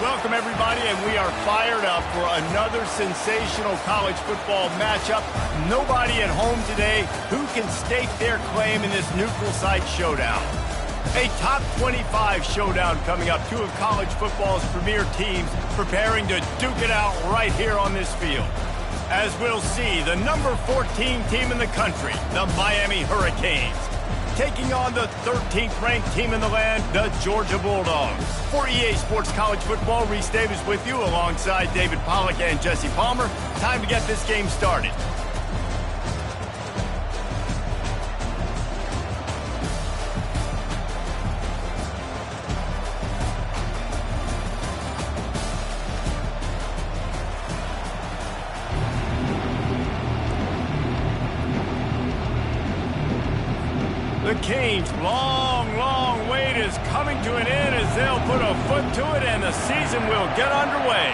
Welcome, everybody, and we are fired up for another sensational college football matchup. Nobody at home today who can stake their claim in this neutral site showdown. A top 25 showdown coming up. Two of college football's premier teams preparing to duke it out right here on this field. As we'll see, the number 14 team in the country, the Miami Hurricanes, taking on the 13th ranked team in the land, the Georgia Bulldogs. For EA Sports College Football, Reese Davis with you alongside David Pollack and Jesse Palmer. Time to get this game started. The Canes' long wait is coming to an end as they'll put a foot to it and the season will get underway.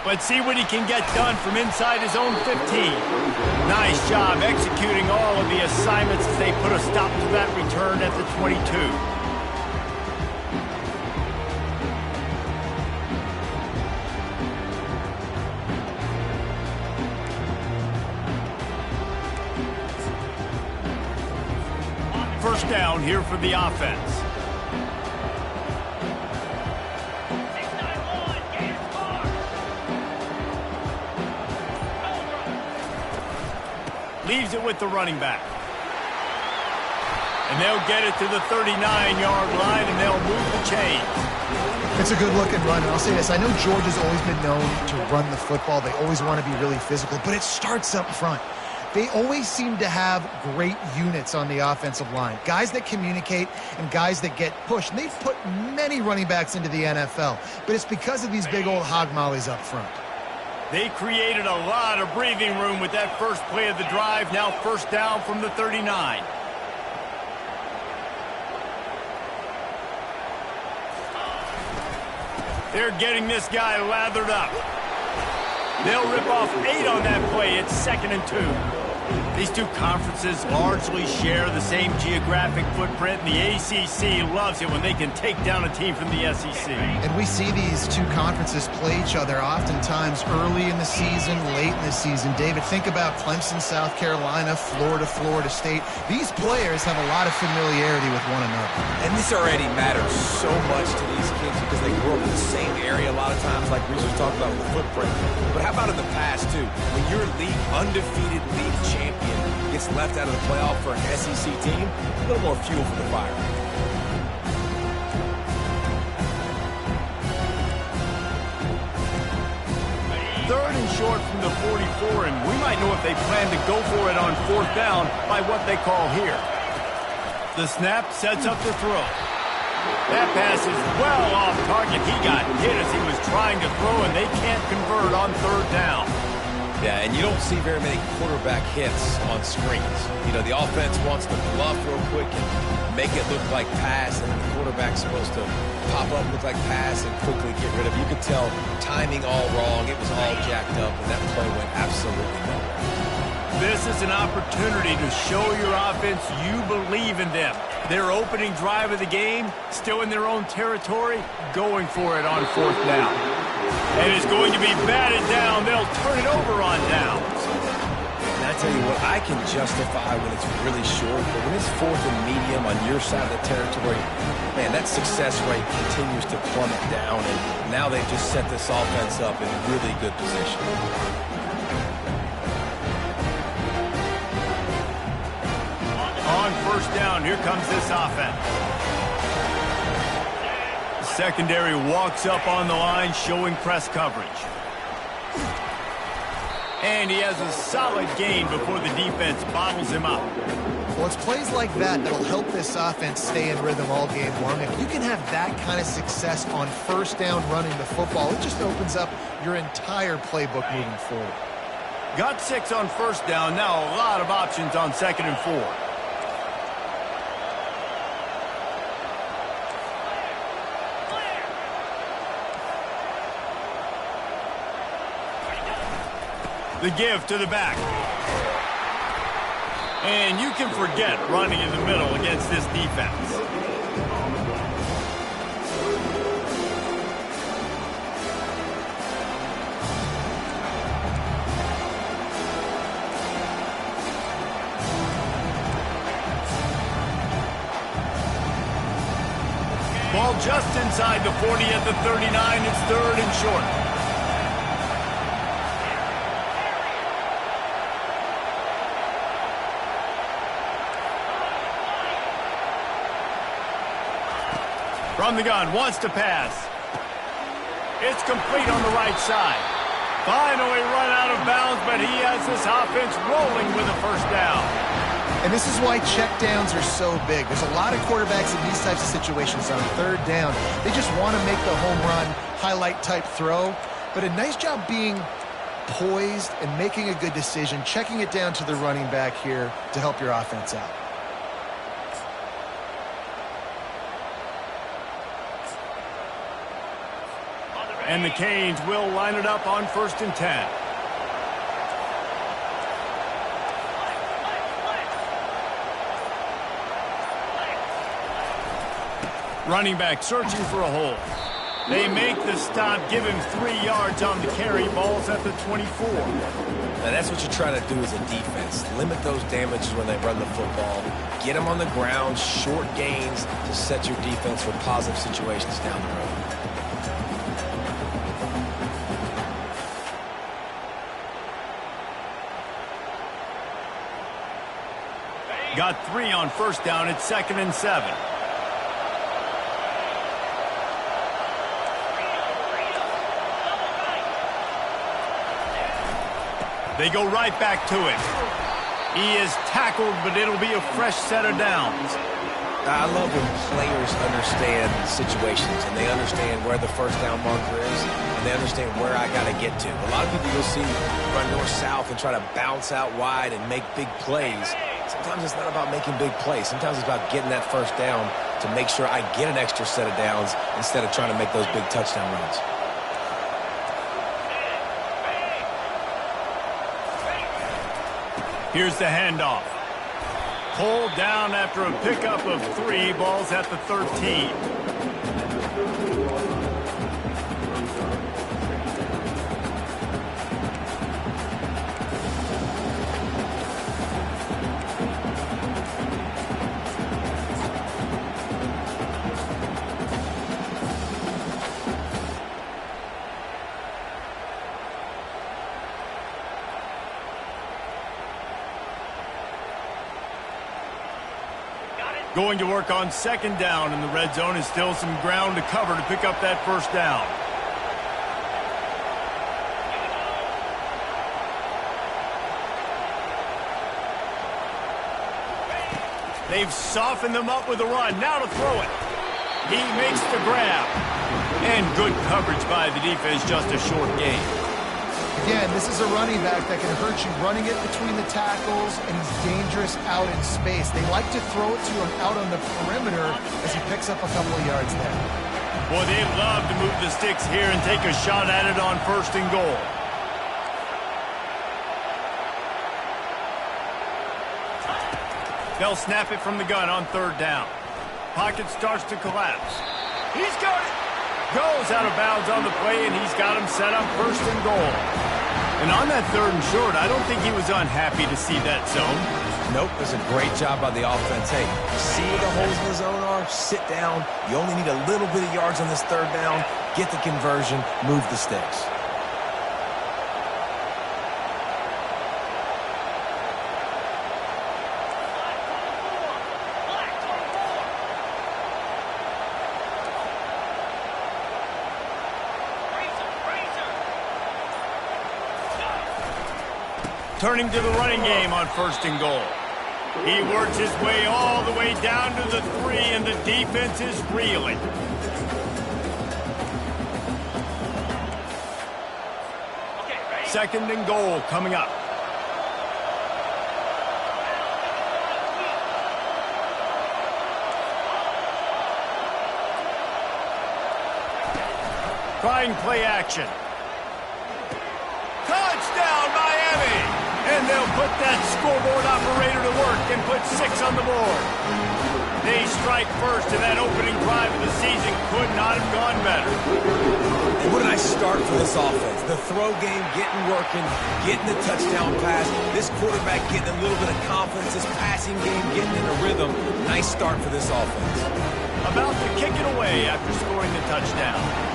Let's see what he can get done from inside his own 15. Nice job executing all of the assignments as they put a stop to that return at the 22. First down here for the offense. Leaves it with the running back. And they'll get it to the 39-yard line, and they'll move the chains. It's a good-looking run, and I'll say this. I know Georgia's always been known to run the football. They always want to be really physical, but it starts up front. They always seem to have great units on the offensive line. Guys that communicate and guys that get pushed. And they've put many running backs into the NFL, but it's because of these big old hog mollies up front. They created a lot of breathing room with that first play of the drive. Now first down from the 39. They're getting this guy lathered up. They'll rip off 8 on that play. It's 2nd and 2. These two conferences largely share the same geographic footprint, and the ACC loves it when they can take down a team from the SEC. And we see these two conferences play each other oftentimes early in the season, late in the season. David, think about Clemson, South Carolina, Florida, Florida State. These players have a lot of familiarity with one another. And this already matters so much to these kids because they grew up in the same area a lot of times, like Reese was talking about with the footprint. But how about in the past, too? When your undefeated league champion gets left out of the playoff for an SEC team, a little more fuel for the fire. Third and short from the 44, and we might know if they plan to go for it on 4th down by what they call here. The snap sets up the throw. That pass is well off target. He got hit as he was trying to throw, and they can't convert on 3rd down. Yeah, and you don't see very many quarterback hits on screens. You know, the offense wants to bluff real quick and make it look like pass, and the quarterback's supposed to pop up, look like pass, and quickly get rid of it. You could tell timing all wrong. It was all jacked up, and that play went absolutely nowhere. This is an opportunity to show your offense you believe in them. Their opening drive of the game, still in their own territory, going for it on 4th down. And it's going to be batted down. They'll turn it over on downs. And I tell you what, I can justify when it's really short, but when it's 4th and medium on your side of the territory, man, that success rate continues to plummet down, and now they've just set this offense up in really good position. On 1st down, here comes this offense. Secondary walks up on the line, showing press coverage. And he has a solid gain before the defense bottles him up. Well, it's plays like that that'll help this offense stay in rhythm all game long. If you can have that kind of success on 1st down running the football, it just opens up your entire playbook moving forward. Got 6 on 1st down. Now a lot of options on 2nd and 4. The give to the back. And you can forget running in the middle against this defense. Ball just inside the 40 at the 39. It's third and short. From the gun, wants to pass. It's complete on the right side. Finally run out of bounds, but he has this offense rolling with a first down. And this is why checkdowns are so big. There's a lot of quarterbacks in these types of situations on third down. They just want to make the home run, highlight type throw. But a nice job being poised and making a good decision, checking it down to the running back here to help your offense out. And the Canes will line it up on 1st and 10. Running back searching for a hole. They make the stop, give him 3 yards on the carry. Ball's at the 24. Now that's what you're trying to do as a defense. Limit those damages when they run the football. Get them on the ground, short gains to set your defense for positive situations down the road. Got 3 on 1st down. It's 2nd and 7. They go right back to it. He is tackled, but it'll be a fresh set of downs. I love when players understand situations and they understand where the first down marker is and they understand where I got to get to. A lot of people you'll see run north-south and try to bounce out wide and make big plays. Sometimes it's not about making big plays. Sometimes it's about getting that first down to make sure I get an extra set of downs instead of trying to make those big touchdown runs. Here's the handoff. Pulled down after a pickup of 3. Ball's at the 13. Going to work on 2nd down in the red zone. Is still some ground to cover to pick up that first down. They've softened them up with a run. Now to throw it. He makes the grab. And good coverage by the defense, just a short gain. Again, this is a running back that can hurt you running it between the tackles, and he's dangerous out in space. They like to throw it to him out on the perimeter as he picks up a couple of yards there. Boy, they love to move the sticks here and take a shot at it on 1st and goal. They'll snap it from the gun on 3rd down. Pocket starts to collapse. He's got it. Goes out of bounds on the play, and he's got him set up 1st and goal. And on that 3rd and short, I don't think he was unhappy to see that zone. Nope, it was a great job by the offense. Hey, see where the holes in the zone are? Sit down. You only need a little bit of yards on this 3rd down. Get the conversion. Move the sticks. Turning to the running game on 1st and goal. He works his way all the way down to the 3, and the defense is reeling. Second and goal coming up. Trying play action. Touchdown, Miami! And they'll put that scoreboard operator to work and put 6 on the board. They strike first, and that opening drive of the season could not have gone better. And what a nice start for this offense. The throw game getting working, getting the touchdown pass. This quarterback getting a little bit of confidence. This passing game getting in a rhythm. rhythm. Nice start for this offense. About to kick it away after scoring the touchdown.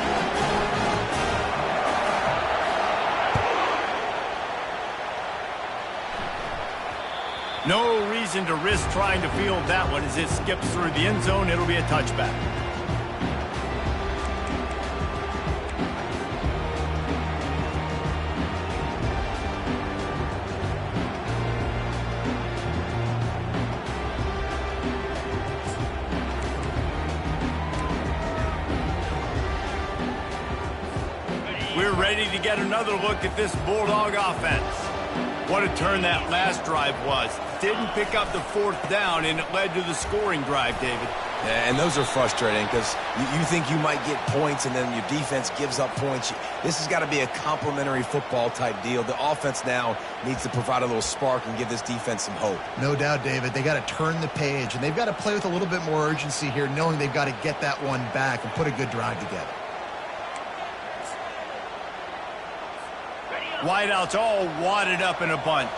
No reason to risk trying to field that one. As it skips through the end zone, it'll be a touchback. We're ready to get another look at this Bulldog offense. What a turn that last drive was. Didn't pick up the fourth down, and it led to the scoring drive, David. Yeah, and those are frustrating because you think you might get points, and then your defense gives up points. This has got to be a complementary football type deal. The offense now needs to provide a little spark and give this defense some hope. No doubt, David. They got to turn the page, and they've got to play with a little bit more urgency here, knowing they've got to get that one back and put a good drive together. Wideouts all wadded up in a bunch.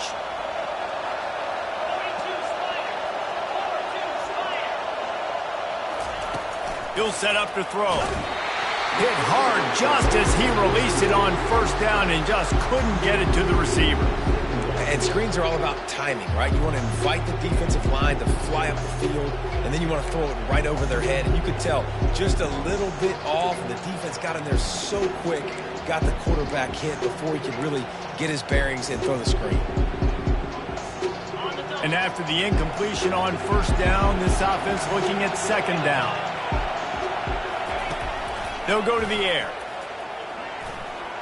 He'll set up to throw. Hit hard just as he released it on first down and just couldn't get it to the receiver. And screens are all about timing, right? You want to invite the defensive line to fly up the field, and then you want to throw it right over their head. And you could tell just a little bit off, and the defense got in there so quick, got the quarterback hit before he could really get his bearings and throw the screen. And after the incompletion on first down, this offense looking at second down. They'll go to the air.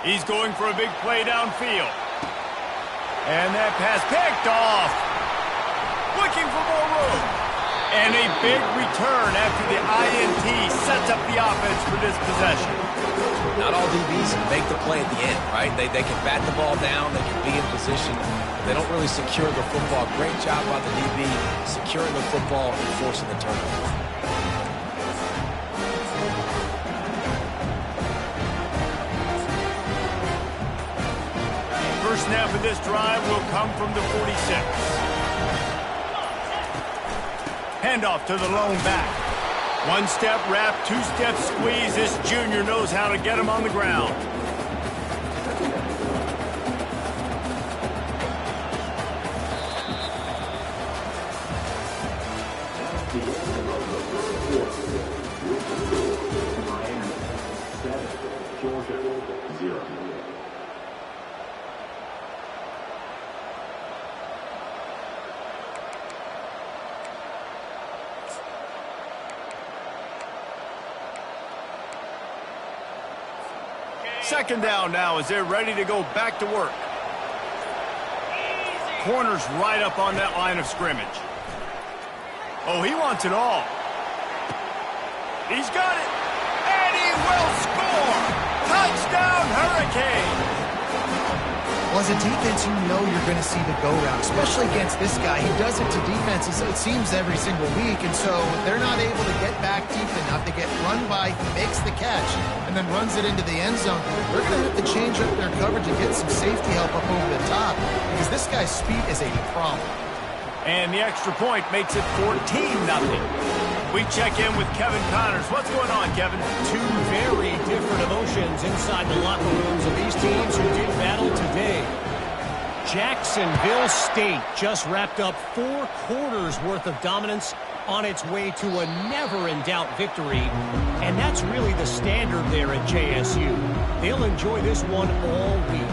He's going for a big play downfield. And that pass picked off. Looking for more room. And a big return after the INT sets up the offense for this possession. Not all DBs make the play at the end, right? They can bat the ball down. They can be in position. They don't really secure the football. Great job by the DB securing the football and forcing the turnover. First snap of this drive will come from the 46. Handoff to the lone back. One step wrap, two step squeeze. This junior knows how to get him on the ground. Second down now as they're ready to go back to work. Corner's right up on that line of scrimmage. Oh, he wants it all. He's got it. And he will score. Touchdown, Hurricane. Well, as a defense, you know you're going to see the go route, especially against this guy. He does it to defenses, it seems, every single week, and so they're not able to get back deep enough. They get run by, he makes the catch, and then runs it into the end zone. They're going to have to change up their coverage and get some safety help up over the top because this guy's speed is a problem. And the extra point makes it 14-0. We check in with Kevin Connors. What's going on, Kevin? Two very different emotions inside the locker rooms of these teams who did battle today. Jacksonville State just wrapped up 4 quarters worth of dominance on its way to a never-in-doubt victory. And that's really the standard there at JSU. They'll enjoy this one all week.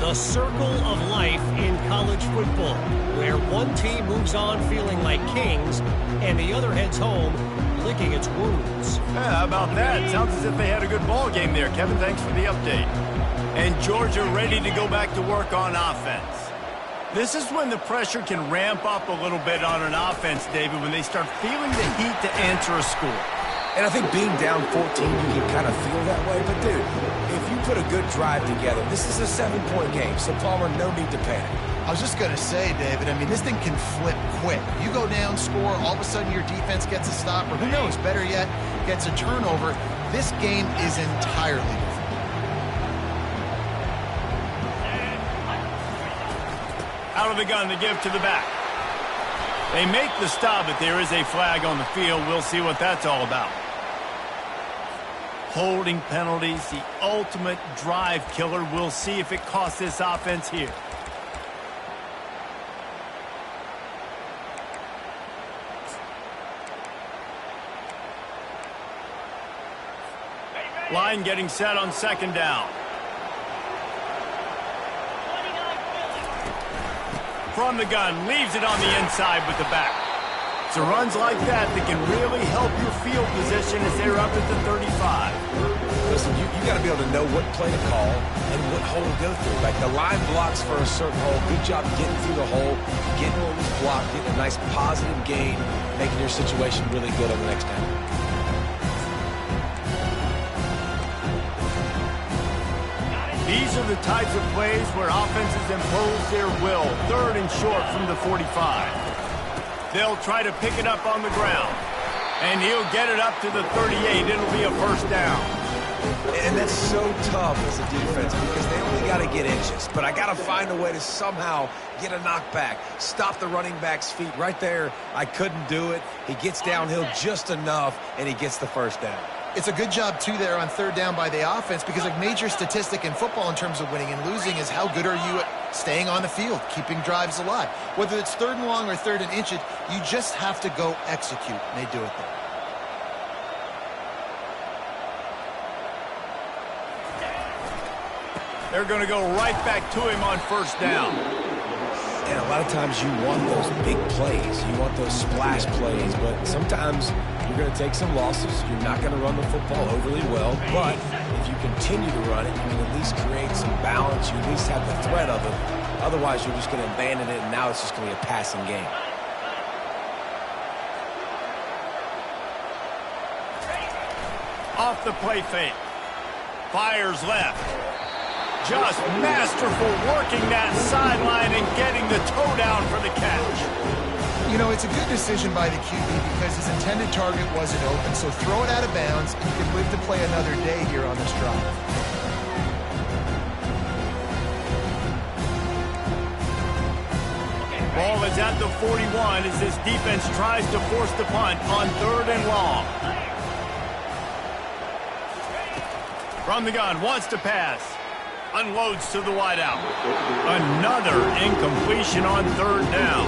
The circle of life in college football, where one team moves on feeling like kings and the other heads home licking its wounds. Yeah, how about that? Sounds as if they had a good ball game there. Kevin, thanks for the update. And Georgia ready to go back to work on offense. This is when the pressure can ramp up a little bit on an offense, David, when they start feeling the heat to answer a score. And I think being down 14, you can kind of feel that way. But, dude, if you put a good drive together, this is a 7-point game. So, Palmer, no need to panic. I was just going to say, David, I mean, this thing can flip quick. You go down, score, all of a sudden your defense gets a stop, or who knows, better yet, gets a turnover. This game is entirely different. Out of the gun, the give to the back. They make the stop, but there is a flag on the field. We'll see what that's all about. Holding penalties, the ultimate drive killer. We'll see if it costs this offense here. Line getting set on second down. From the gun, leaves it on the inside with the back. So runs like that can really help your field position as they're up at the 35. Listen, you got to be able to know what play to call and what hole to go through. Like the line blocks for a certain hole. Good job getting through the hole, getting what was blocked, getting a nice positive gain, making your situation really good on the next down. These are the types of plays where offenses impose their will. Third and short from the 45. They'll try to pick it up on the ground. And he'll get it up to the 38. It'll be a first down. And that's so tough as a defense because they only got to get inches. But I got to find a way to somehow get a knockback, stop the running back's feet. Right there, I couldn't do it. He gets downhill just enough, and he gets the first down. It's a good job, too, there on third down by the offense because a major statistic in football in terms of winning and losing is how good are you at staying on the field, keeping drives alive. Whether it's third and long or third and inches, you just have to go execute, and they do it there. They're going to go right back to him on first down. And a lot of times you want those big plays. You want those splash plays. But sometimes you're going to take some losses. You're not going to run the football overly well. But if you continue to run it, you can at least create some balance. You at least have the threat of it. Otherwise, you're just going to abandon it, and now it's just going to be a passing game. Off the play fake. Fires left. Just masterful working that sideline and getting the toe down for the catch. You know, it's a good decision by the QB because his intended target wasn't open, so throw it out of bounds and you can live to play another day here on this drive. Ball is at the 41 as this defense tries to force the punt on third and long. From the gun, wants to pass. Unloads to the wideout. Another incompletion on third down.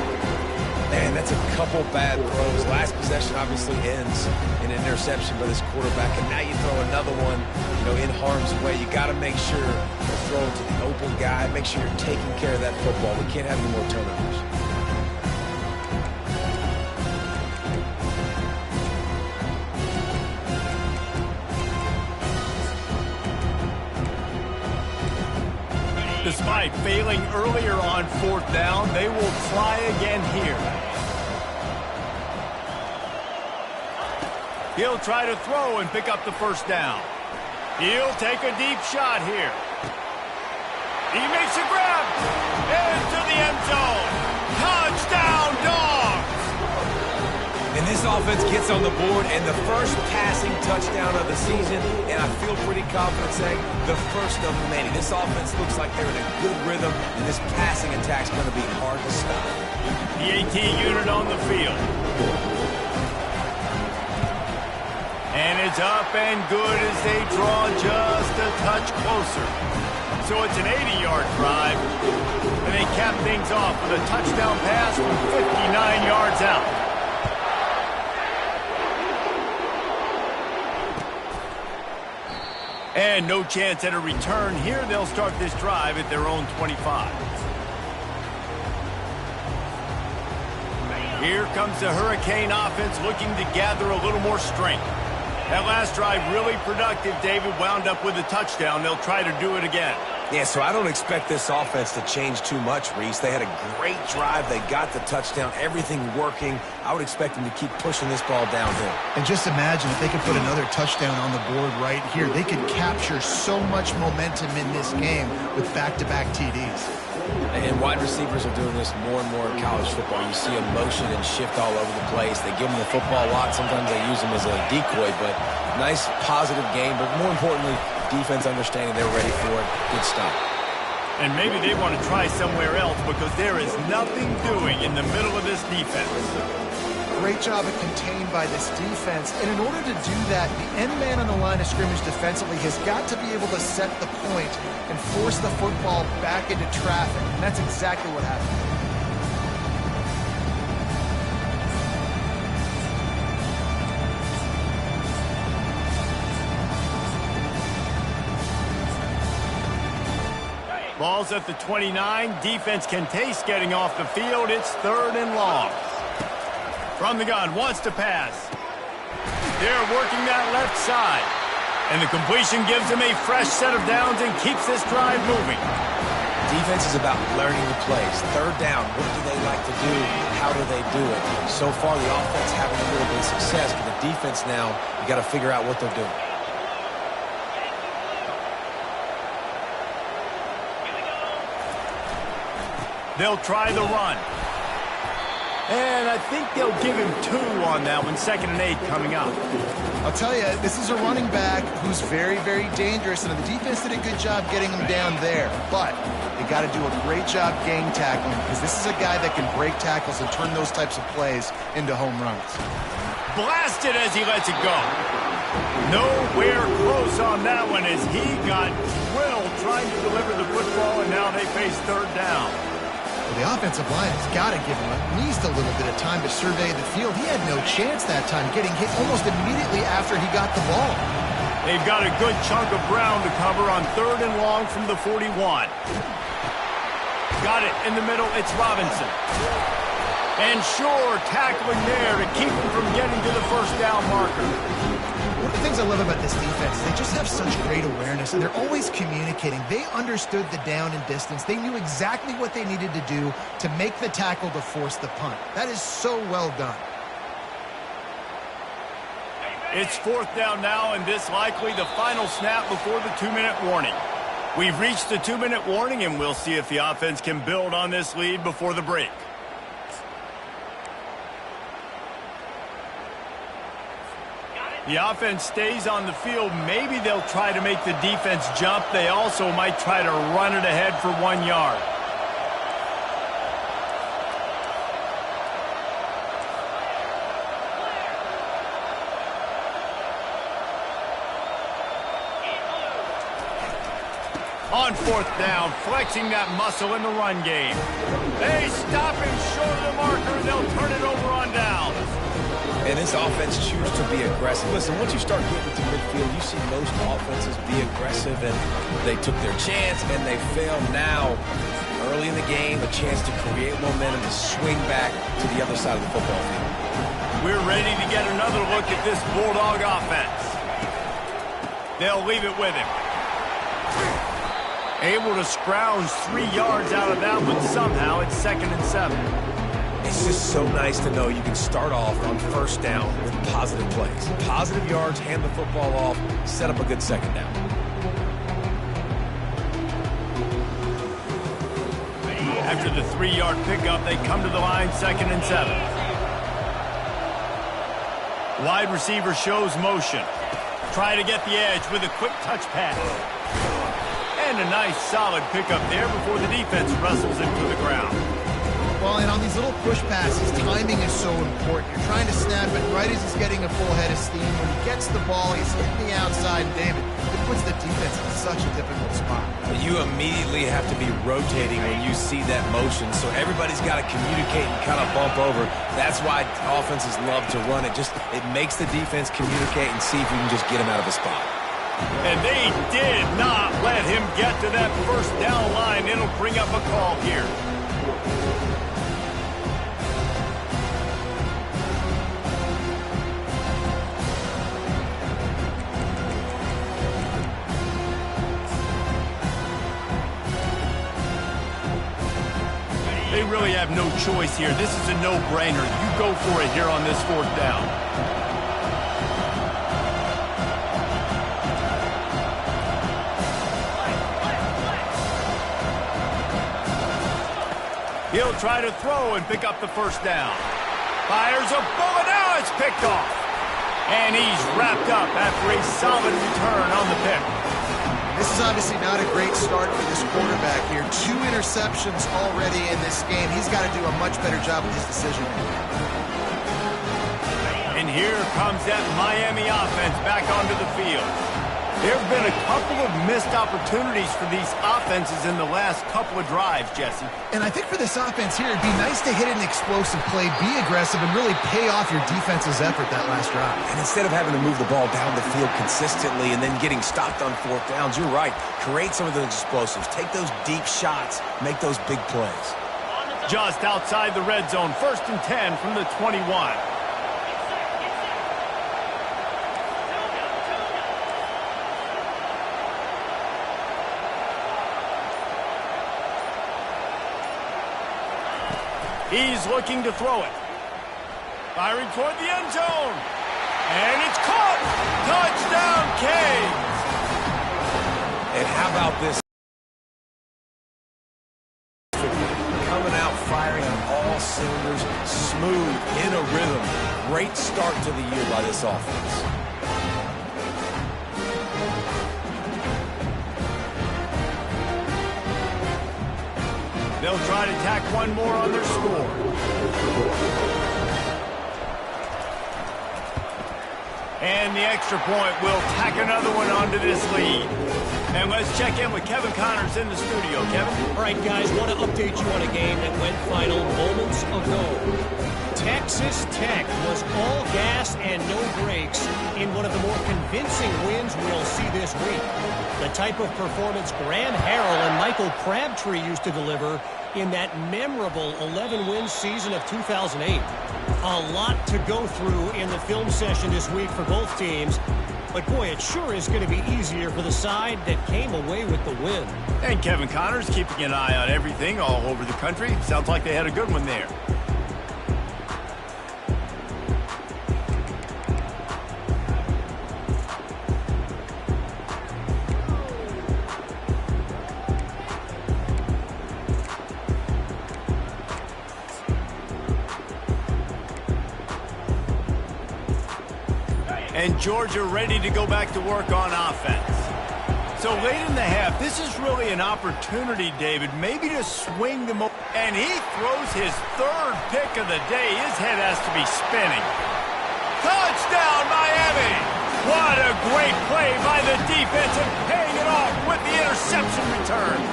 Man, that's a couple bad throws. Last possession obviously ends in an interception by this quarterback, and now you throw another one, in harm's way. You got to make sure you're throwing to the open guy. Make sure you're taking care of that football. We can't have any more turnovers. Despite failing earlier on fourth down, they will try again here. He'll try to throw and pick up the first down. He'll take a deep shot here. He makes a grab into the end zone. Touchdown, Dogs! And this offense gets on the board, and the first passing touchdown of the season, and I feel pretty confident saying the first of many. This offense looks like they're in a good rhythm, and this passing attack's going to be hard to stop. The AT unit on the field. And it's up and good as they draw just a touch closer. So it's an 80-yard drive, and they cap things off with a touchdown pass from 59 yards out. And no chance at a return here. They'll start this drive at their own 25. Here comes the Hurricane offense looking to gather a little more strength. That last drive really productive. David wound up with a touchdown. They'll try to do it again. Yeah, so I don't expect this offense to change too much, Reese. They had a great drive. They got the touchdown. Everything working. I would expect them to keep pushing this ball downhill. And just imagine if they could put another touchdown on the board right here. They could capture so much momentum in this game with back-to-back TDs. And wide receivers are doing this more and more in college football. You see a motion and shift all over the place. They give them the football a lot. Sometimes they use them as a decoy, but nice positive game. But more importantly, defense understanding they're ready for it. Good stop. And maybe they want to try somewhere else because there is nothing doing in the middle of this defense. Great job at contained by this defense. And in order to do that, the end man on the line of scrimmage defensively has got to be able to set the point and force the football back into traffic. And that's exactly what happened. Ball's at the 29. Defense can taste getting off the field. It's 3rd and long. From the gun, wants to pass. They're working that left side. And the completion gives them a fresh set of downs and keeps this drive moving. Defense is about learning the plays. 3rd down, what do they like to do? How do they do it? So far, the offense having a little bit of success, but the defense now, you got to figure out what they're doing. They'll try the run. And I think they'll give him 2 on that one. 2nd and 8 coming up. I'll tell you, this is a running back who's very, very dangerous, and the defense did a good job getting him down there. But they got to do a great job gang tackling because this is a guy that can break tackles and turn those types of plays into home runs. Blasted as he lets it go. Nowhere close on that one as he got drilled trying to deliver the football, and now they face 3rd down. Well, the offensive line has got to give him at least a little bit of time to survey the field. He had no chance that time, getting hit almost immediately after he got the ball. They've got a good chunk of ground to cover on 3rd and long from the 41. Got it in the middle. It's Robinson. And sure, tackling there to keep him from getting to the 1st down marker. One of the things I love about this defense is they just have such great awareness, and they're always communicating. They understood the down and distance. They knew exactly what they needed to do to make the tackle to force the punt. That is so well done. It's 4th down now, and this likely the final snap before the 2-minute warning. We've reached the 2-minute warning, and we'll see if the offense can build on this lead before the break. The offense stays on the field. Maybe they'll try to make the defense jump. They also might try to run it ahead for 1 yard. On 4th down, flexing that muscle in the run game. They stop him short of the marker, and they'll turn it over on downs. And this offense chooses to be aggressive. Listen, once you start getting to midfield, you see most offenses be aggressive, and they took their chance, and they failed. Now, early in the game, a chance to create momentum to swing back to the other side of the football field. We're ready to get another look at this Bulldog offense. They'll leave it with him. Able to scrounge 3 yards out of that one somehow. It's 2nd and 7. It's just so nice to know you can start off on 1st down with positive plays. Positive yards, hand the football off, set up a good 2nd down. After the 3-yard pickup, they come to the line, 2nd and 7. Wide receiver shows motion. Try to get the edge with a quick touch pass. And a nice solid pickup there before the defense wrestles him to the ground. Well, and on these little push passes, timing is so important. You're trying to snap it right as he's getting a full head of steam. When he gets the ball, he's hitting the outside, and David, it puts the defense in such a difficult spot. You immediately have to be rotating when you see that motion, so everybody's got to communicate and kind of bump over. That's why offenses love to run it. It makes the defense communicate and see if you can just get him out of a spot. And they did not let him get to that 1st down line. It'll bring up a call here. They really have no choice here. This is a no-brainer. You go for it here on this 4th down. He'll try to throw and pick up the 1st down. Fires a bullet. Now it's picked off. And he's wrapped up after a solid return on the pick. This is obviously not a great start for this quarterback here. 2 interceptions already in this game. He's got to do a much better job with his decision making. And here comes that Miami offense back onto the field. There have been a couple of missed opportunities for these offenses in the last couple of drives, Jesse. And I think for this offense here, it'd be nice to hit an explosive play, be aggressive, and really pay off your defense's effort that last drive. And instead of having to move the ball down the field consistently and then getting stopped on 4th downs, you're right. Create some of those explosives. Take those deep shots. Make those big plays. Just outside the red zone, 1st and 10 from the 21. He's looking to throw it. Firing toward the end zone. And it's caught. Touchdown, Canes. And how about this? Coming out firing on all cylinders, smooth, in a rhythm. Great start to the year by this offense. They'll try to tack one more on their score. And the extra point will tack another one onto this lead. And let's check in with Kevin Connors in the studio. Kevin? All right, guys, want to update you on a game that went final moments ago. Texas Tech was all gas and no brakes in one of the more convincing wins we'll see this week. The type of performance Graham Harrell and Michael Crabtree used to deliver in that memorable 11-win season of 2008. A lot to go through in the film session this week for both teams. But, boy, it sure is going to be easier for the side that came away with the win. And Kevin Connors keeping an eye on everything all over the country. Sounds like they had a good one there. And Georgia ready to go back to work on offense. So late in the half, this is really an opportunity, David, maybe to swing the and he throws his 3rd pick of the day. His head has to be spinning. Touchdown, Miami! What a great play by the defense and paying it off with the interception return.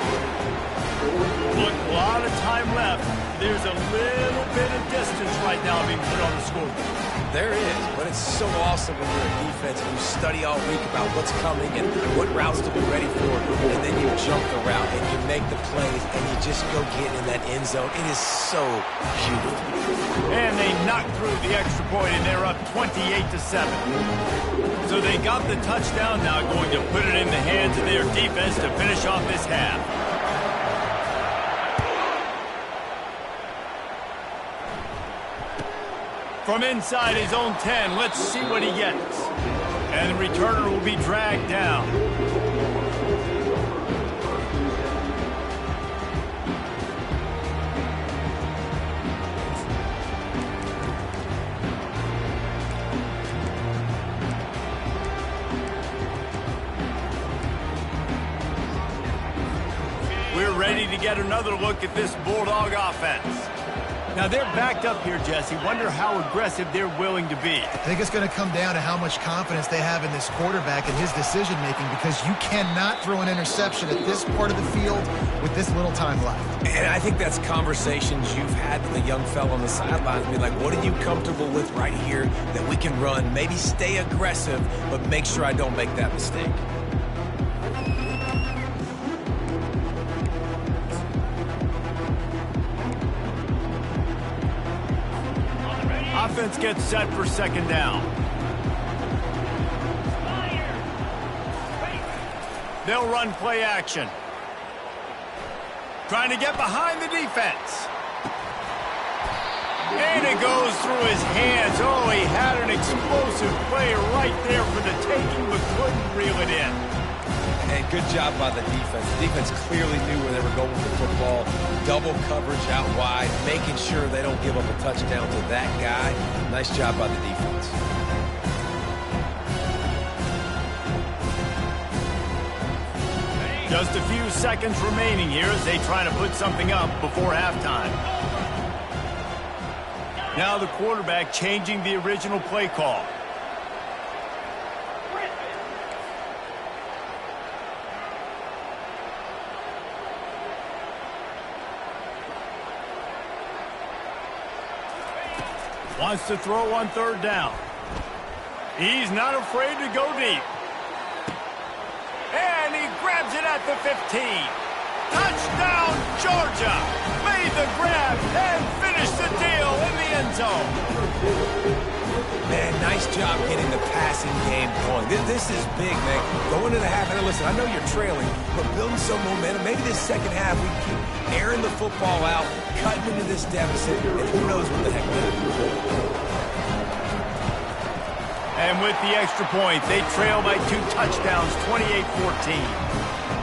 Look, a lot of time left. There's a little bit of distance right now being put on the scoreboard. There is, but it's so awesome when you're a defense and you study all week about what's coming and what routes to be ready for, and then you jump the route and you make the plays and you just go get in that end zone. It is so beautiful. And they knocked through the extra point, and they're up 28-7. So they got the touchdown, now going to put it in the hands of their defense to finish off this half. From inside his own 10, let's see what he gets. And the returner will be dragged down. We're ready to get another look at this Bulldog offense. Now, they're backed up here, Jesse. Wonder how aggressive they're willing to be. I think it's going to come down to how much confidence they have in this quarterback and his decision-making, because you cannot throw an interception at this part of the field with this little time left. And I think that's conversations you've had with a young fellow on the sidelines. Be like, what are you comfortable with right here that we can run? Maybe stay aggressive, but make sure I don't make that mistake. Offense gets set for 2nd down. They'll run play action. Trying to get behind the defense. And it goes through his hands. Oh, he had an explosive play right there for the taking, but couldn't reel it in. And good job by the defense. The defense clearly knew where they were going with the football. Double coverage out wide, making sure they don't give up a touchdown to that guy. Nice job by the defense. Just a few seconds remaining here as they try to put something up before halftime. Now the quarterback changing the original play call. Wants to throw on third down. He's not afraid to go deep. And he grabs it at the 15. Touchdown, Georgia! Made the grab and finished the deal in the end zone. Man, nice job getting the passing game going. This is big, man. Going to the half, and listen, I know you're trailing, but building some momentum. Maybe this second half we can keep airing the football out, cutting into this deficit, and who knows what the heck will happen. And with the extra point, they trail by 2 touchdowns, 28-14.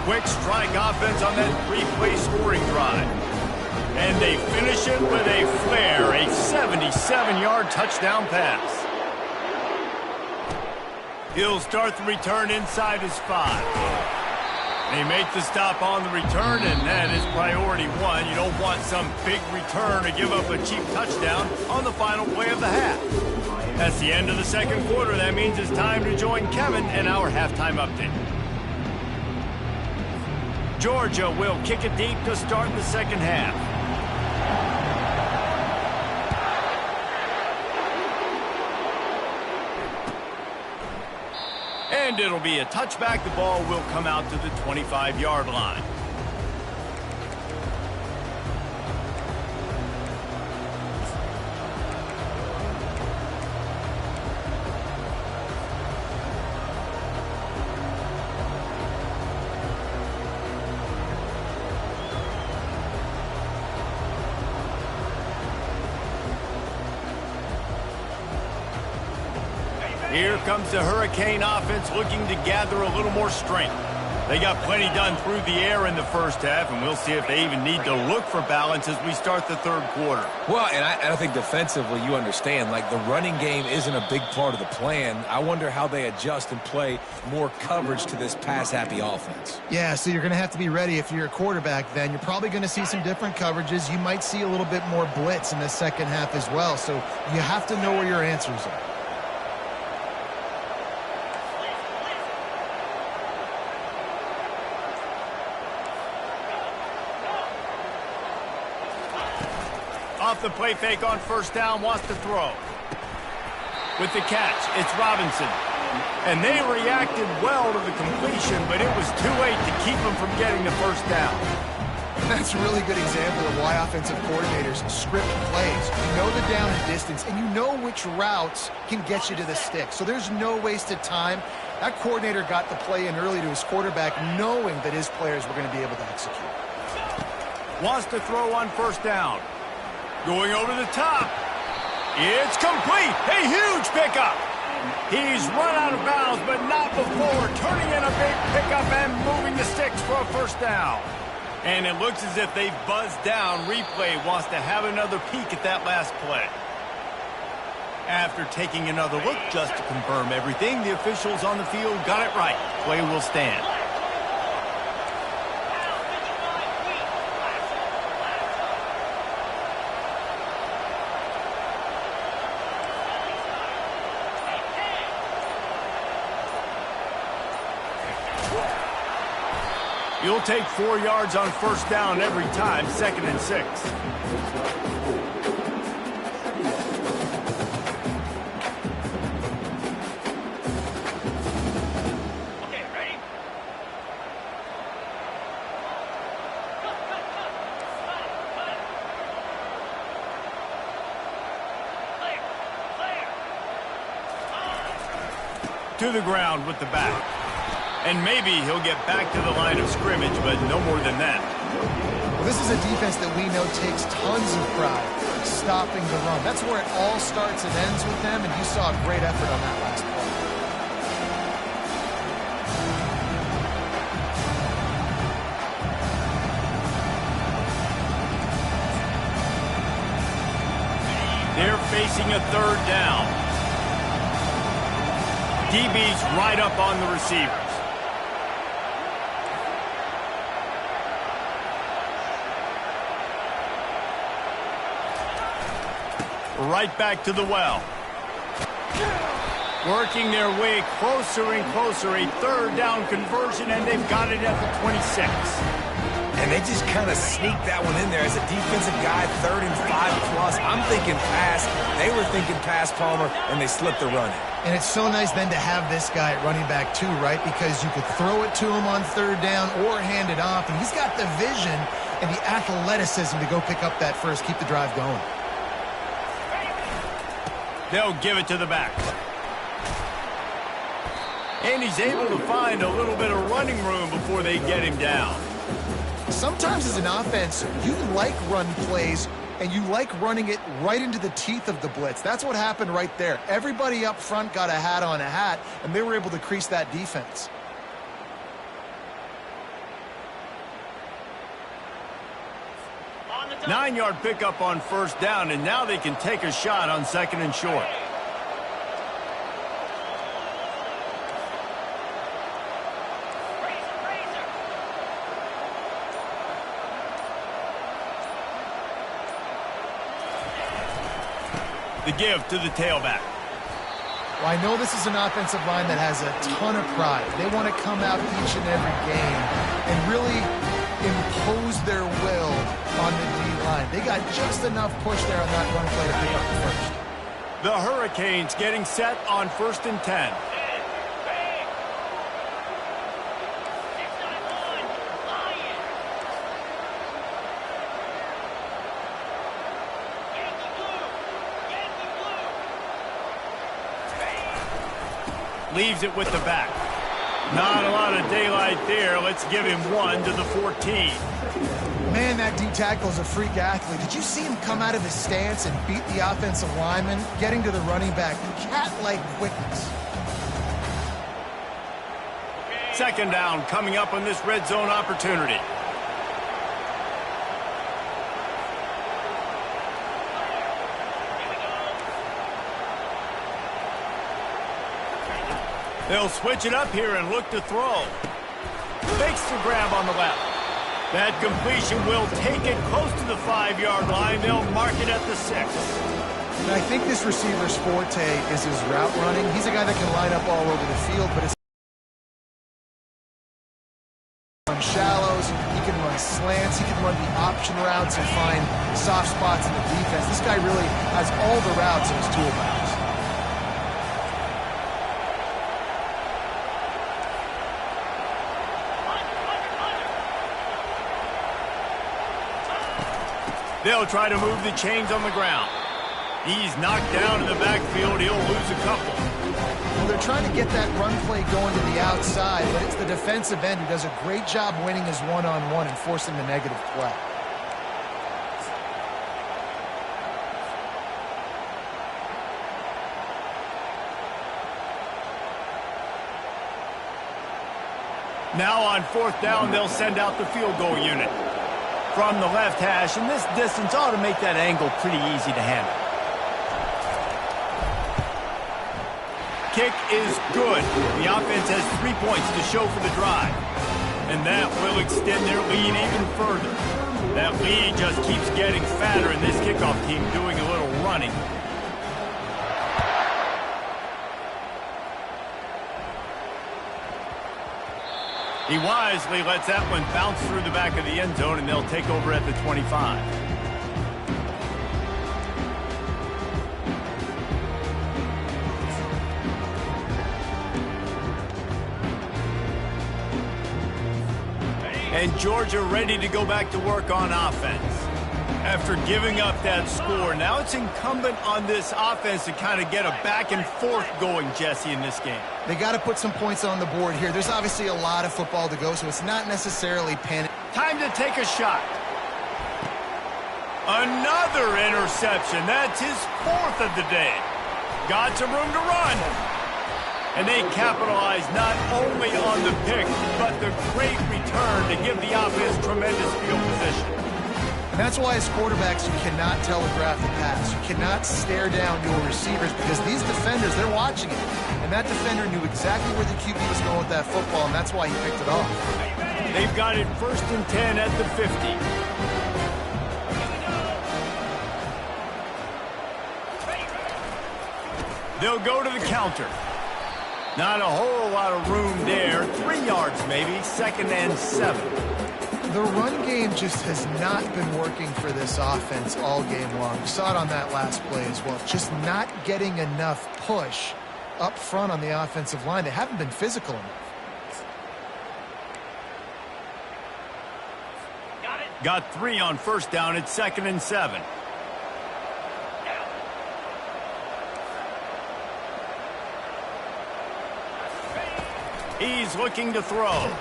Quick strike offense on that 3-play scoring drive. And they finish it with a flair, a 77-yard touchdown pass. He'll start the return inside his 5. They make the stop on the return, and that is priority 1. You don't want some big return to give up a cheap touchdown on the final play of the half. That's the end of the second quarter. That means it's time to join Kevin in our halftime update. Georgia will kick it deep to start the second half. And it'll be a touchback. The ball will come out to the 25-yard line. Here comes the Hurricane offense looking to gather a little more strength. They got plenty done through the air in the first half, and we'll see if they even need to look for balance as we start the third quarter. Well, and I think defensively, you understand, like the running game isn't a big part of the plan. I wonder how they adjust and play more coverage to this pass-happy offense. Yeah, so you're going to have to be ready if you're a quarterback then. You're probably going to see some different coverages. You might see a little bit more blitz in the second half as well, so you have to know where your answers are. Off the play fake on first down, wants to throw. With the catch, it's Robinson. And they reacted well to the completion, but it was too late to keep them from getting the first down. That's a really good example of why offensive coordinators script plays. You know the down and distance, and you know which routes can get you to the stick. So there's no wasted time. That coordinator got the play in early to his quarterback, knowing that his players were going to be able to execute. Wants to throw on first down. Going over the top. It's complete. A huge pickup. He's run out of bounds, but not before turning in a big pickup and moving the sticks for a first down. And it looks as if they've buzzed down. Replay wants to have another peek at that last play. After taking another look just to confirm everything, the officials on the field got it right. Play will stand. You'll take 4 yards on first down every time, 2nd and 6. Okay, ready? To the ground with the back. And maybe he'll get back to the line of scrimmage, but no more than that. Well, this is a defense that we know takes tons of pride stopping the run. That's where it all starts and ends with them, and you saw a great effort on that last play. They're facing a third down. DB's right up on the receivers. right back to the well. Working their way closer and closer. A third down conversion, and they've got it at the 26. And they just kind of sneaked that one in there as a defensive guy, 3rd and 5+. I'm thinking pass. They were thinking pass, Palmer, and they slipped the run in. And it's so nice then to have this guy at running back too, right? Because you could throw it to him on 3rd down or hand it off, and he's got the vision and the athleticism to go pick up that first, keep the drive going. They'll give it to the back. And he's able to find a little bit of running room before they get him down. Sometimes as an offense, you like run plays, and you like running it right into the teeth of the blitz. That's what happened right there. Everybody up front got a hat on a hat, and they were able to crease that defense. On the 9-yard pickup on 1st down, and now they can take a shot on 2nd and short. The give to the tailback. Well, I know this is an offensive line that has a ton of pride. They want to come out each and every game and really impose their will on the D-line. They got just enough push there on that run play to pick up the first. The Hurricanes getting set on 1st and 10. Leaves it with the back. Not a lot of daylight there. Let's give him 1 to the 14. Man, that D-tackle is a freak athlete. Did you see him come out of his stance and beat the offensive lineman, getting to the running back? Cat-like quickness. 2nd down coming up on this red zone opportunity. They'll switch it up here and look to throw. Fakes the grab on the left. That completion will take it close to the 5-yard line. They'll mark it at the 6. And I think this receiver's forte is his route running. He's a guy that can line up all over the field, but it's on shallows, he can run slants, he can run the option routes and find soft spots in the defense. This guy really has all the routes in his toolbox. They'll try to move the chains on the ground. He's knocked down in the backfield. He'll lose a couple. Well, they're trying to get that run play going to the outside, but it's the defensive end who does a great job winning his one-on-one and forcing the negative play. Now on 4th down, they'll send out the field goal unit. From the left hash, and this distance ought to make that angle pretty easy to handle. Kick is good. The offense has 3 points to show for the drive. And that will extend their lead even further. That lead just keeps getting fatter, and this kickoff team doing a little running. He wisely lets that one bounce through the back of the end zone, and they'll take over at the 25. And Georgia ready to go back to work on offense. After giving up that score, now it's incumbent on this offense to kind of get a back and forth going, Jesse, in this game. They got to put some points on the board here. There's obviously a lot of football to go, so it's not necessarily panic. Time to take a shot. Another interception. That's his 4th of the day. Got some room to run. And they capitalize not only on the pick, but the great return to give the offense tremendous field position. And that's why as quarterbacks, you cannot telegraph the pass. You cannot stare down your receivers because these defenders, they're watching it. And that defender knew exactly where the QB was going with that football, and that's why he picked it off. They've got it 1st and 10 at the 50. They'll go to the counter. Not a whole lot of room there. 3 yards maybe, 2nd and 7. The run game just has not been working for this offense all game long. You saw it on that last play as well. Just not getting enough push up front on the offensive line. They haven't been physical enough. Got 3 on 1st down. It's 2nd and 7. He's looking to throw.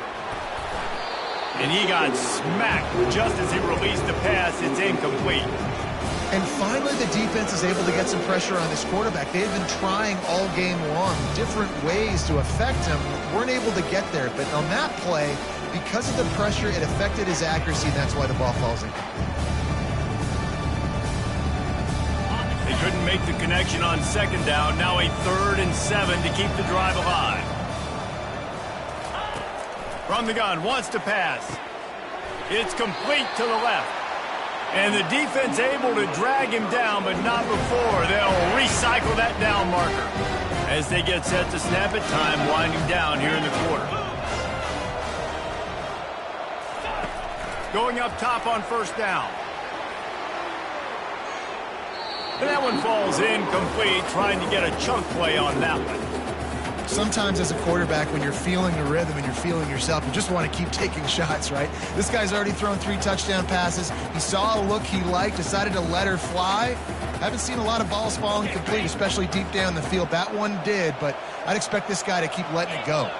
And he got smacked just as he released the pass. It's incomplete. And finally, the defense is able to get some pressure on this quarterback. They've been trying all game long different ways to affect him. Weren't able to get there. But on that play, because of the pressure, it affected his accuracy, and that's why the ball falls in. They couldn't make the connection on 2nd down. Now a 3rd and 7 to keep the drive alive. From the gun, wants to pass. It's complete to the left. And the defense able to drag him down, but not before. They'll recycle that down marker. As they get set to snap it, time winding down here in the quarter. Going up top on 1st down. And that one falls incomplete, trying to get a chunk play on that one. Sometimes as a quarterback, when you're feeling the rhythm and you're feeling yourself, you just want to keep taking shots, right? This guy's already thrown 3 touchdown passes. He saw a look he liked, decided to let her fly. Haven't seen a lot of balls falling complete, especially deep down the field. That one did, but I'd expect this guy to keep letting it go.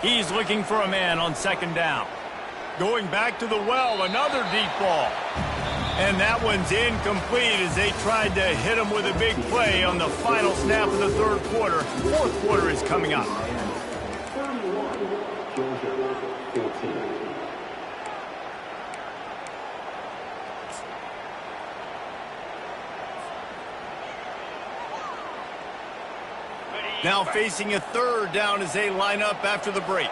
He's looking for a man on 2nd down. Going back to the well, another deep ball. And that one's incomplete as they tried to hit him with a big play on the final snap of the 3rd quarter. 4th quarter is coming up. Now facing a 3rd down as they line up after the break.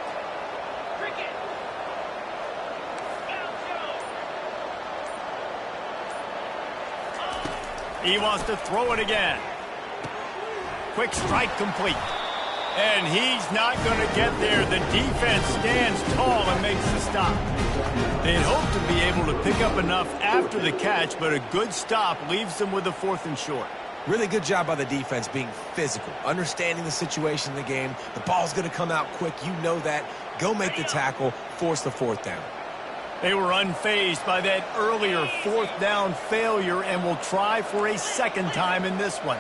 He wants to throw it again. Quick strike complete. And he's not going to get there. The defense stands tall and makes the stop. They'd hope to be able to pick up enough after the catch, but a good stop leaves them with a 4th and short. Really good job by the defense being physical, understanding the situation in the game. The ball's going to come out quick. You know that. Go make the tackle, force the 4th down. They were unfazed by that earlier 4th down failure and will try for a 2nd time in this one.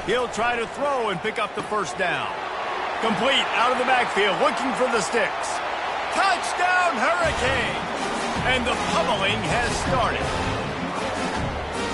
He'll try to throw and pick up the 1st down. Complete out of the backfield, looking for the sticks. Touchdown, Hurricane! And the pummeling has started.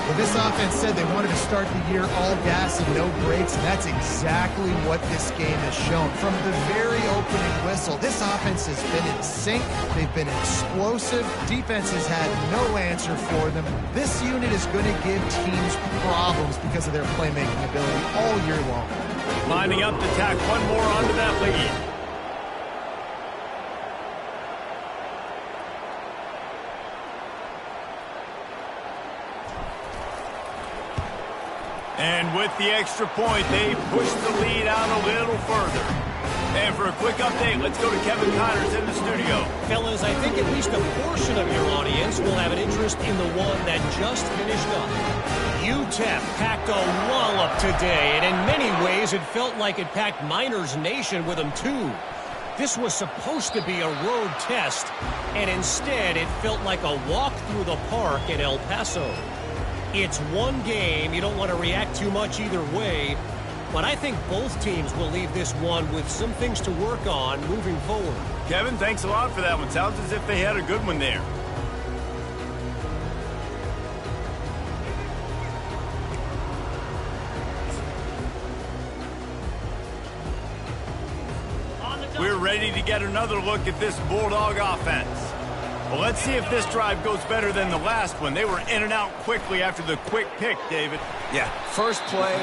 Well, this offense said they wanted to start the year all gas and no brakes, and that's exactly what this game has shown. From the very opening whistle, this offense has been in sync. They've been explosive. Defense has had no answer for them. This unit is going to give teams problems because of their playmaking ability all year long. Lining up to tack one more onto that lead. And with the extra point, they push the lead out a little further. And for a quick update, let's go to Kevin Connors in the studio. Fellas, I think at least a portion of your audience will have an interest in the one that just finished up. UTEP packed a wallop today, and in many ways it felt like it packed Miners Nation with them too. This was supposed to be a road test, and instead it felt like a walk through the park in El Paso. It's one game. You don't want to react too much either way, but I think both teams will leave this one with some things to work on moving forward. Kevin, thanks a lot for that one. Sounds as if they had a good one there. We're ready to get another look at this Bulldog offense. Well, let's see if this drive goes better than the last one. They were in and out quickly after the quick pick, David. Yeah, first play,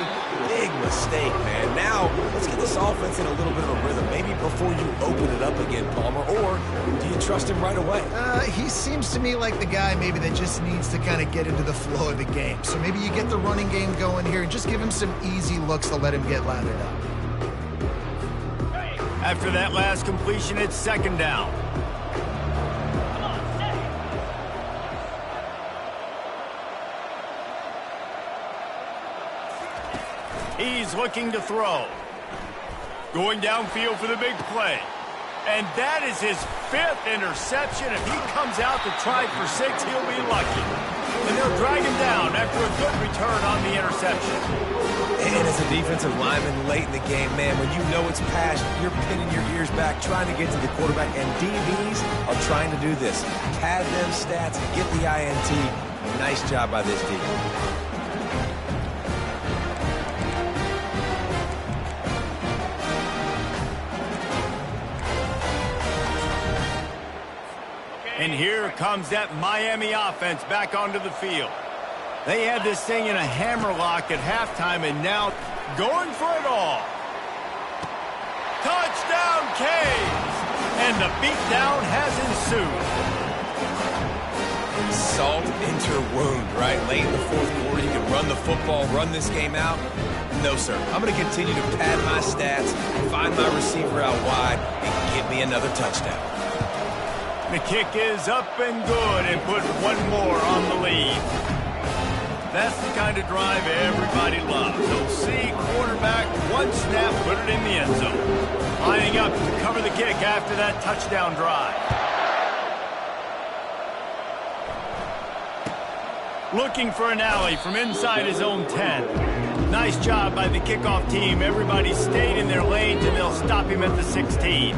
big mistake, man. Now, let's get this offense in a little bit of a rhythm. Maybe before you open it up again, Palmer, or do you trust him right away? He seems to me like the guy maybe that just needs to kind of get into the flow of the game. So maybe you get the running game going here and just give him some easy looks to let him get lathered up. After that last completion, it's second down. He's looking to throw. Going downfield for the big play. And that is his 5th interception. If he comes out to try for 6, he'll be lucky. And they'll drag him down after a good return on the interception. And as a defensive lineman late in the game, man, when you know it's past, you're pinning your ears back, trying to get to the quarterback. And DBs are trying to do this. Pad them stats and get the INT. Nice job by this D. And here comes that Miami offense back onto the field. They had this thing in a hammerlock at halftime, and now going for it all. Touchdown, Canes! And the beatdown has ensued. Salt into your wound, right? Late in the fourth quarter, you can run the football, run this game out. No, sir. I'm going to continue to pad my stats, find my receiver out wide, and get me another touchdown. The kick is up and good and put one more on the lead. That's the kind of drive everybody loves. They'll see quarterback, one snap, put it in the end zone. Lining up to cover the kick after that touchdown drive. Looking for an alley from inside his own 10. Nice job by the kickoff team. Everybody stayed in their lanes, and they'll stop him at the 16.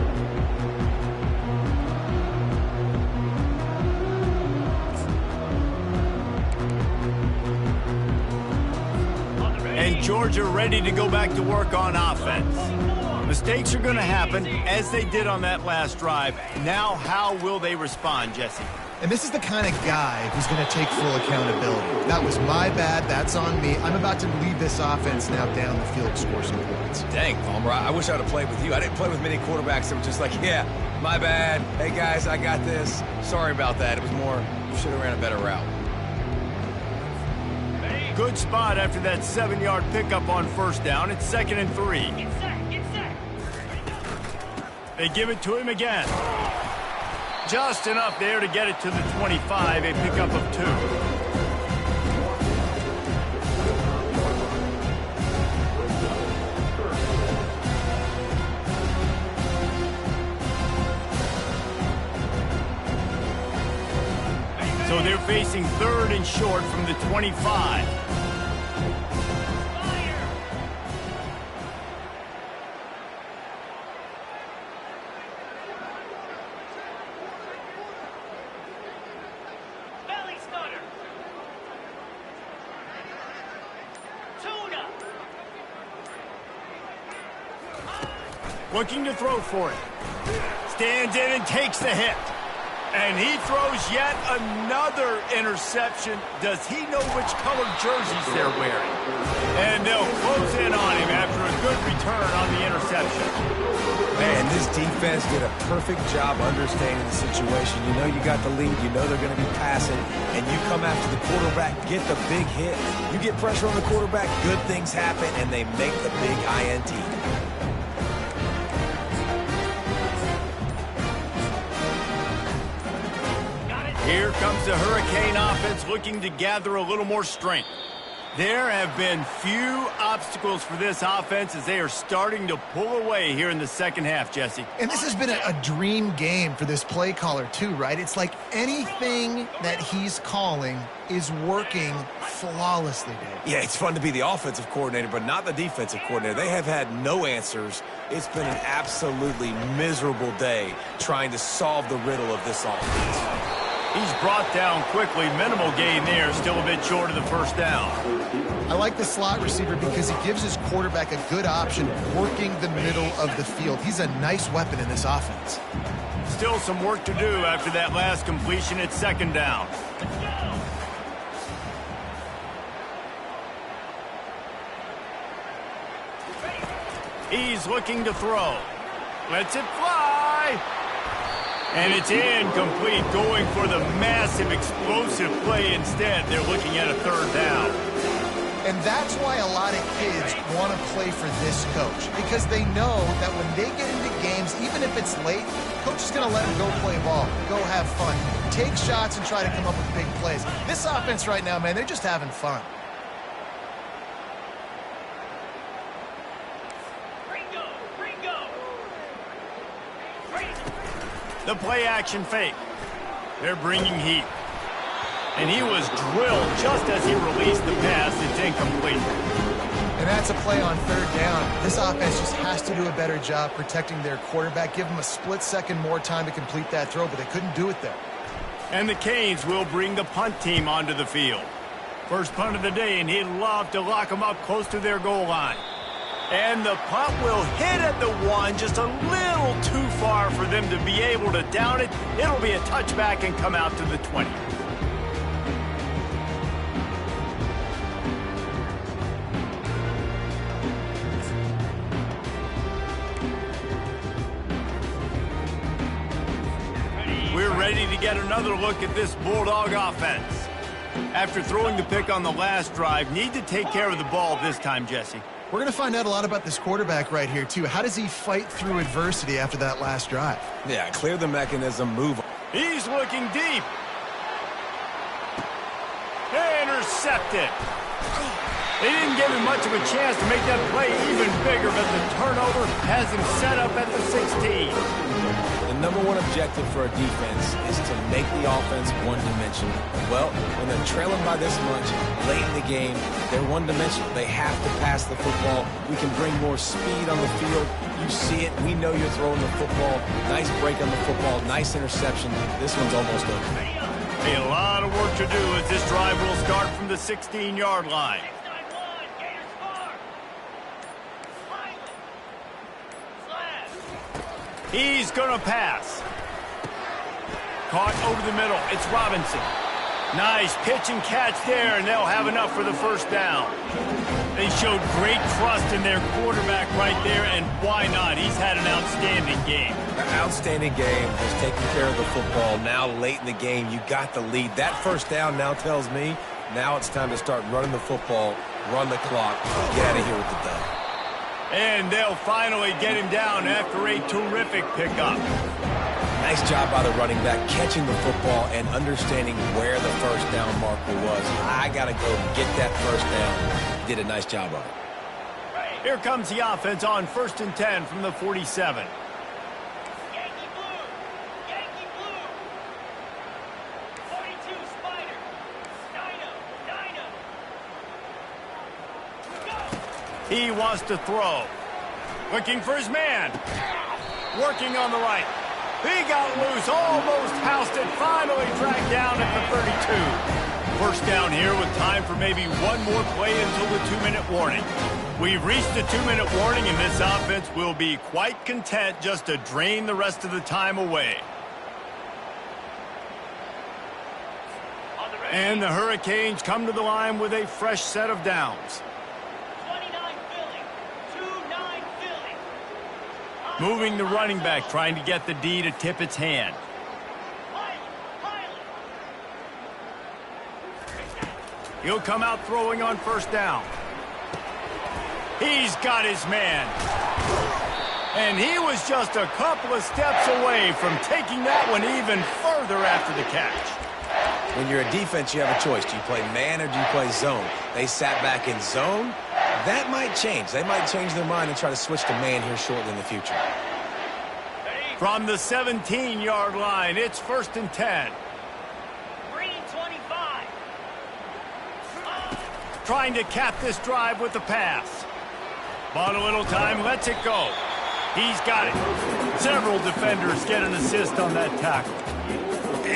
And Georgia ready to go back to work on offense. Mistakes are going to happen, as they did on that last drive. Now, how will they respond, Jesse? And this is the kind of guy who's going to take full accountability. That was my bad. That's on me. I'm about to lead this offense now down the field, score some points. Dang, Palmer, I wish I would have played with you. I didn't play with many quarterbacks that were just like, yeah, my bad. Hey, guys, I got this. Sorry about that. It was more, you should have ran a better route. Good spot after that 7-yard pickup on first down. It's 2nd and 3. Get set. They give it to him again. Just enough there to get it to the 25, a pickup of 2. So they're facing 3rd and short from the 25. Looking to throw for it. Stands in and takes the hit. And he throws yet another interception. Does he know which colored jerseys they're wearing? And they'll close in on him after a good return on the interception. Man, this defense did a perfect job understanding the situation. You know you got the lead. You know they're going to be passing. And you come after the quarterback, get the big hit. You get pressure on the quarterback, good things happen, and they make the big INT. Here comes the Hurricane offense looking to gather a little more strength. There have been few obstacles for this offense as they are starting to pull away here in the second half, Jesse. And this has been a dream game for this play caller too, right? It's like anything that he's calling is working flawlessly, Dave. Yeah, it's fun to be the offensive coordinator, but not the defensive coordinator. They have had no answers. It's been an absolutely miserable day trying to solve the riddle of this offense. He's brought down quickly. Minimal gain there. Still a bit short of the first down. I like the slot receiver because he gives his quarterback a good option working the middle of the field. He's a nice weapon in this offense. still some work to do after that last completion at second down. He's looking to throw. Lets it fly. And it's incomplete, going for the massive explosive play instead. They're looking at a third down. And that's why a lot of kids want to play for this coach, because they know that when they get into games, even if it's late, coach is going to let them go play ball, go have fun, take shots and try to come up with big plays. This offense right now, man, they're just having fun. The play-action fake. They're bringing heat. And he was drilled just as he released the pass. It's incomplete. And that's a play on third down. This offense just has to do a better job protecting their quarterback. Give them a split second more time to complete that throw, but they couldn't do it there. And the Canes will bring the punt team onto the field. First punt of the day, and he'd love to lock them up close to their goal line. And the punt will hit at the 1, just a little too far for them to be able to down it. It'll be a touchback and come out to the 20. We're ready to get another look at this Bulldog offense. After throwing the pick on the last drive, need to take care of the ball this time, Jesse. We're going to find out a lot about this quarterback right here, too. How does he fight through adversity after that last drive? Yeah, clear the mechanism, move. He's looking deep. Intercepted. They didn't give him much of a chance to make that play even bigger, but the turnover has him set up at the 16. The number one objective for a defense is to make the offense one-dimensional. Well, when they're trailing by this much late in the game, they're one-dimensional. They have to pass the football. We can bring more speed on the field. You see it. We know you're throwing the football. Nice break on the football. Nice interception. This one's almost over. A lot of work to do as this drive will start from the 16-yard line. He's going to pass. Caught over the middle. It's Robinson. Nice pitch and catch there, and they'll have enough for the first down. They showed great trust in their quarterback right there, and why not? He's had an outstanding game. An outstanding game. He's taking care of the football. Now, late in the game, you got the lead. That first down now tells me now it's time to start running the football, run the clock, get out of here with the dub. And they'll finally get him down after a terrific pickup. Nice job by the running back, catching the football and understanding where the first down marker was. I got to go get that first down. He did a nice job of it. Here comes the offense on 1st and 10 from the 47. Yankee blue. Yankee blue. 42 Spider. Dino. He wants to throw. Looking for his man. Working on the right. He got loose, almost housed it, finally dragged down at the 32. First down here with time for maybe one more play until the 2-minute warning. We've reached the 2-minute warning, and this offense will be quite content just to drain the rest of the time away. And the Hurricanes come to the line with a fresh set of downs. Moving the running back, trying to get the D to tip its hand. He'll come out throwing on first down. He's got his man. And he was just a couple of steps away from taking that one even further after the catch. When you're a defense, you have a choice. Do you play man or do you play zone? They sat back in zone. That might change. They might change their mind and try to switch to man here shortly in the future. From the 17-yard line, it's 1st and 10. Green 25. Trying to cap this drive with the pass. Bought a little time, lets it go. He's got it. Several defenders get an assist on that tackle.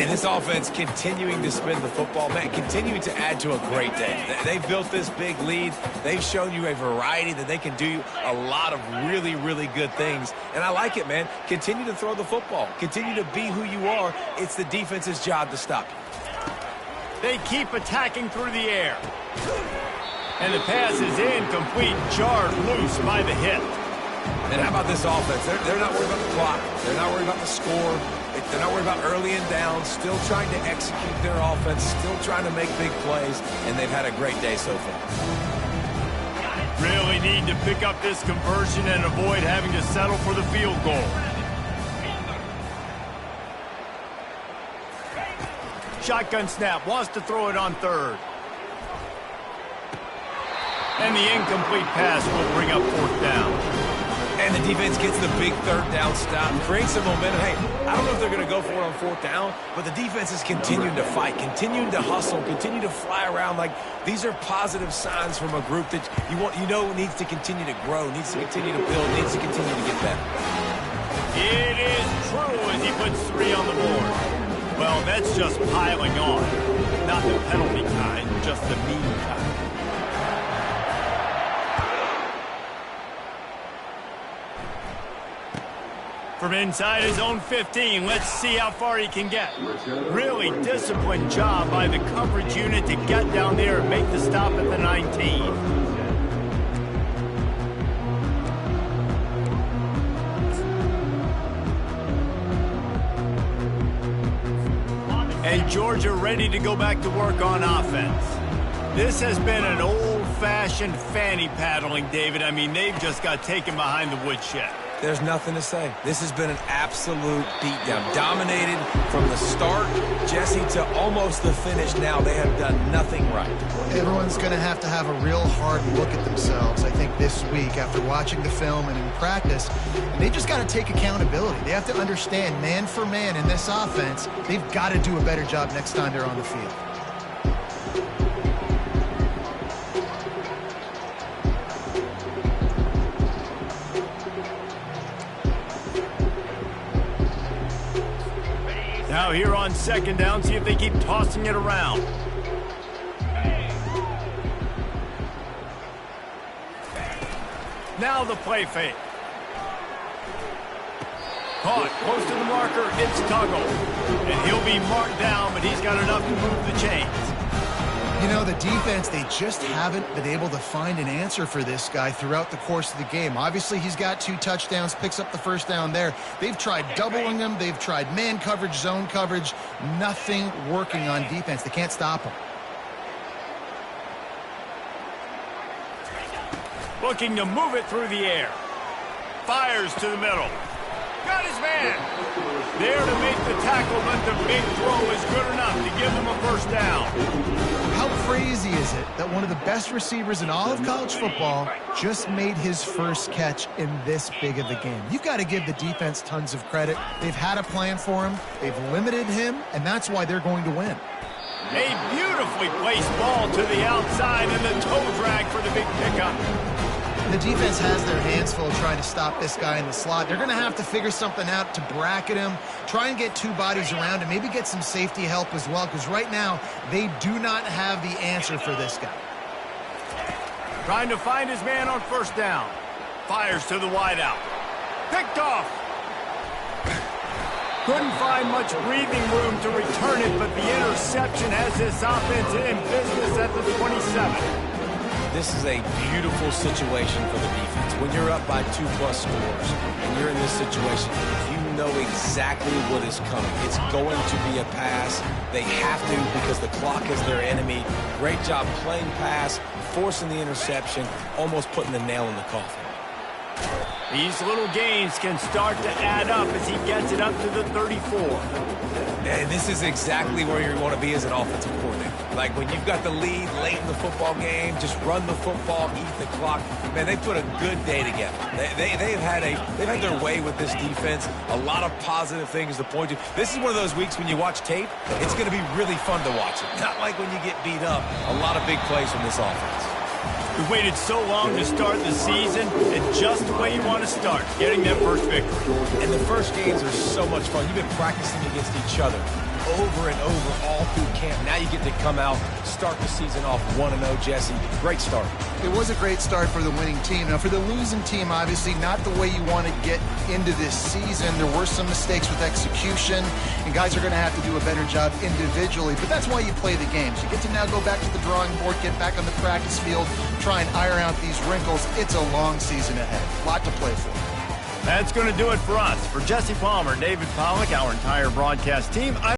And this offense continuing to spin the football, man, continuing to add to a great day. They've built this big lead. They've shown you a variety that they can do a lot of really, really good things. And I like it, man. Continue to throw the football. Continue to be who you are. It's the defense's job to stop you. They keep attacking through the air. And the pass is incomplete, jarred loose by the hit. And how about this offense? They're not worried about the clock. They're not worried about the score. They're not worried about early and down. Still trying to execute their offense. Still trying to make big plays. And they've had a great day so far. Really need to pick up this conversion and avoid having to settle for the field goal. Shotgun snap, wants to throw it on third. And the incomplete pass will bring up fourth down. And the defense gets the big third down stop, creates some momentum. Hey, I don't know if they're going to go for it on fourth down, but the defense is continuing to fight, continuing to hustle, continue to fly around. Like, these are positive signs from a group that you know needs to continue to grow, needs to continue to build, needs to continue to get better. It is true as he puts 3 on the board. Well, that's just piling on. Not the penalty kind, just the mean kind. From inside his own 15, let's see how far he can get. Really disciplined job by the coverage unit to get down there and make the stop at the 19. And Georgia ready to go back to work on offense. This has been an old-fashioned fanny paddling, David. I mean, they've just got taken behind the woodshed. There's nothing to say. This has been an absolute beatdown. Dominated from the start, Jesse, to almost the finish. Now they have done nothing right. Everyone's going to have a real hard look at themselves, I think, this week after watching the film and in practice. And they just got to take accountability. They have to understand, man for man in this offense, they've got to do a better job next time they're on the field. Now here on second down, see if they keep tossing it around. Now the play fake. Caught close to the marker, it's Tuggle. And he'll be marked down, but he's got enough to move the chains. You know, the defense, they just haven't been able to find an answer for this guy throughout the course of the game. Obviously, he's got 2 touchdowns, picks up the first down there. They've tried doubling him. They've tried man coverage, zone coverage. Nothing working on defense. They can't stop him. Looking to move it through the air. Fires to the middle. Got his man. There to make the tackle, but the big throw is good enough to give them a first down. How crazy is it that one of the best receivers in all of college football just made his first catch in this big of a game? You've got to give the defense tons of credit. They've had a plan for him. They've limited him, and that's why they're going to win. A beautifully placed ball to the outside and the toe drag for the big pickup. The defense has their hands full trying to stop this guy in the slot. They're going to have to figure something out to bracket him, try and get 2 bodies around him, maybe get some safety help as well, because right now they do not have the answer for this guy. Trying to find his man on first down. Fires to the wideout. Picked off. Couldn't find much breathing room to return it, but the interception has this offense in business at the 27. This is a beautiful situation for the defense. When you're up by 2+ scores and you're in this situation, you know exactly what is coming. It's going to be a pass. They have to because the clock is their enemy. Great job playing pass, forcing the interception, almost putting the nail in the coffin. These little gains can start to add up as he gets it up to the 34. And this is exactly where you want to be as an offensive coordinator. Like when you've got the lead late in the football game, just run the football, eat the clock. Man, they put a good day together. They've had their way with this defense. A lot of positive things to point to. This is one of those weeks when you watch tape, it's going to be really fun to watch it. Not like when you get beat up. A lot of big plays from this offense. We waited so long to start the season, and just the way you want to start, getting that first victory. And the first games are so much fun. You've been practicing against each other. over and over all through camp. Now you get to come out, start the season off 1-0, Jesse. Great start. It was a great start for the winning team. Now, for the losing team, obviously not the way you want to get into this season. There were some mistakes with execution, and guys are going to have to do a better job individually. But that's why you play the games. You get to now go back to the drawing board, get back on the practice field, try and iron out these wrinkles. It's a long season ahead. A lot to play for. That's going to do it for us. For Jesse Palmer, David Pollack, our entire broadcast team,